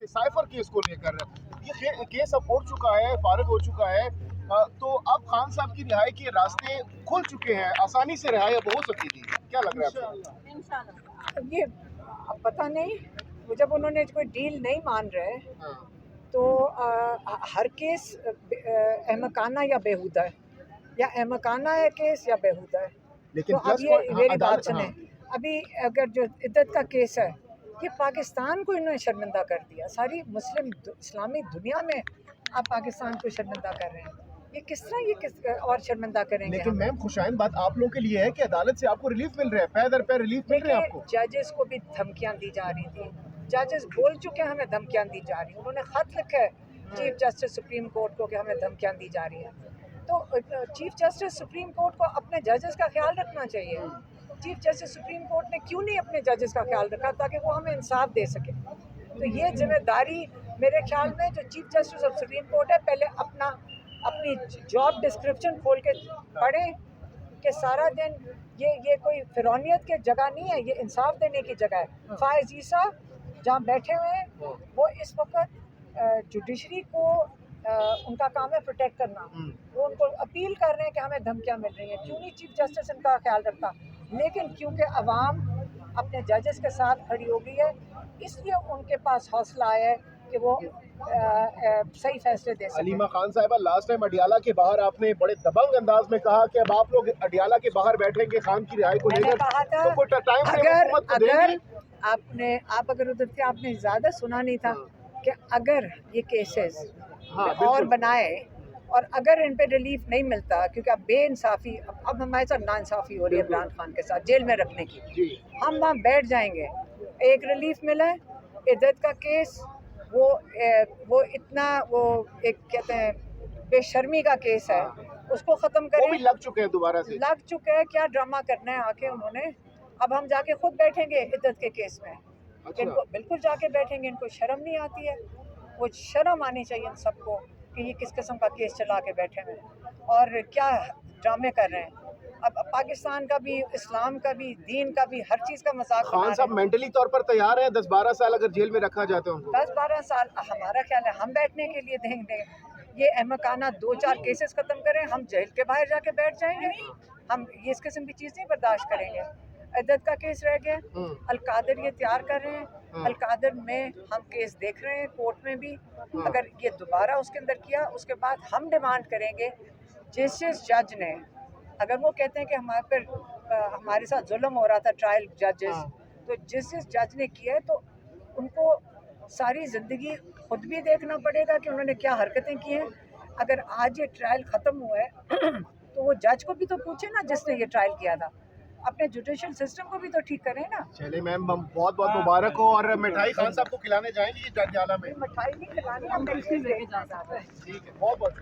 कि cipher case को लेकर ये केस अब उठ चुका है, फारिग हो चुका है, तो अब खान साहब की रिहाई के रास्ते खुल चुके हैं, आसानी से रिहाई अब हो सकती थी, क्या लग रहा है आपको? इंशाल्लाह। ये अब पता नहीं, वो जब उन्होंने कोई डील नहीं मान रहे हाँ। तो हर केस अहमकाना या बेहुदा है, या अहमकाना है केस या बेहुदा है। लेकिन तो अब ये मेरी बात सुने, अभी अगर जो इद्दत का केस है, ये पाकिस्तान को इन्होंने शर्मिंदा कर दिया, सारी मुस्लिम इस्लामी दुनिया में आप पाकिस्तान को शर्मिंदा कर रहे हैं। ये किस और शर्मिंदा करेंगे? लेकिन मैम खुशाइन बात आप लोगों के लिए है कि अदालत से आपको रिलीफ मिल रहा है, पैर दर पैर रिलीफ मिल रहा है आपको। जजेस को भी धमकियां दी जा रही थी, जजेस बोल चुके हैं हमें धमकियां दी जा रही हैं, उन्होंने खत लिखा है चीफ जस्टिस सुप्रीम कोर्ट को कि हमें धमकियां दी जा रही हैं। तो चीफ जस्टिस सुप्रीम कोर्ट को अपने जजेस का ख्याल रखना चाहिए। चीफ जस्टिस सुप्रीम कोर्ट ने क्यों नहीं अपने जजेस का ख्याल रखा ताकि वो हमें इंसाफ दे सके? तो ये जिम्मेदारी मेरे ख्याल में जो chief justice of supreme court है, पहले अपनी जॉब डिस्क्रिप्शन खोल के पढ़ें कि सारा दिन ये कोई फिरौनियत की जगह नहीं है, ये इंसाफ देने की जगह है। फायज ईसा जहाँ बैठे हुए हैं वो इस वक्त जुडिशरी को उनका काम है प्रोटेक्ट करना, वो उनको अपील कर रहे हैं कि हमें धमकियां मिल रही हैं। क्यों नहीं चीफ जस्टिस इनका ख्याल रखता? लेकिन क्योंकि अवाम अपने जजेस के साथ खड़ी हो गई है, इसलिए उनके पास हौसला आया है कि वो सही फैसले दे सकें। अलीमा खान साहिबा, लास्ट टाइम अडियाला के बाहर आपने बड़े दबंग अंदाज में कहा कि अब आप लोग अडियाला के बाहर बैठेंगे खान की रिहाई को मैंने लेकर, कहा था तो कोई टाइम फ्रेम हुकूमत को देंगे? आप अगर उधर थे, आपने ज़्यादा सुना नहीं था कि अगर ये केसेस और बनाए और अगर इन पे रिलीफ नहीं मिलता, क्योंकि अब बेइंसाफ़ी, अब हमारे साथ नाइंसाफ़ी हो रही है इमरान खान के साथ जेल में रखने की, हम वहाँ बैठ जाएंगे। एक रिलीफ मिला है, इद्दत का केस, वो इतना वो एक कहते हैं बेशर्मी का केस है, उसको ख़त्म करें। वो भी लग चुके हैं, दोबारा से लग चुके हैं, क्या ड्रामा करना है आके उन्होंने। अब हम जाके खुद बैठेंगे इद्दत के केस में। अच्छा। इनको बिल्कुल जाके बैठेंगे, इनको शर्म नहीं आती है? वो शर्म आनी चाहिए इन सबको कि ये किस किस्म का केस चला के बैठे हुए हैं और क्या ड्रामे कर रहे हैं। अब पाकिस्तान का भी, इस्लाम का भी, दीन का भी, हर चीज़ का मजाक बना खान रहे साहब हैं। मेंटली तौर पर तैयार है 10-12 साल अगर जेल में रखा जाता है उनको? 10-12 साल हमारा ख्याल है हम बैठने के लिए देंगे। ये अहमकाना 2-4 केसेस ख़त्म करें, हम जेल के बाहर जाके बैठ जाएंगे। हम ये इस किस्म की चीज़ नहीं बर्दाश्त करेंगे। इद्दत का केस रह गया, अलकादर ये तैयार कर रहे हैं, अलकादर में हम केस देख रहे हैं कोर्ट में भी। अगर ये दोबारा उसके अंदर किया, उसके बाद हम डिमांड करेंगे जिस जज ने, अगर वो कहते हैं कि हमारे साथ जुल्म हो रहा था ट्रायल जजेस, तो जिस जज ने किया है तो उनको सारी ज़िंदगी खुद भी देखना पड़ेगा कि उन्होंने क्या हरकतें की हैं। अगर आज ये ट्रायल ख़त्म हुआ है तो वो जज को भी तो पूछे ना जिसने ये ट्रायल किया था, अपने जुडिशल सिस्टम को भी तो ठीक करें ना। चलिए मैम, बहुत बहुत मुबारक हो। और मिठाई खान साहब को खिलाने जाएंगे अडियाला में? मिठाई नहीं खिलानी, हम ठीक है, बहुत बहुत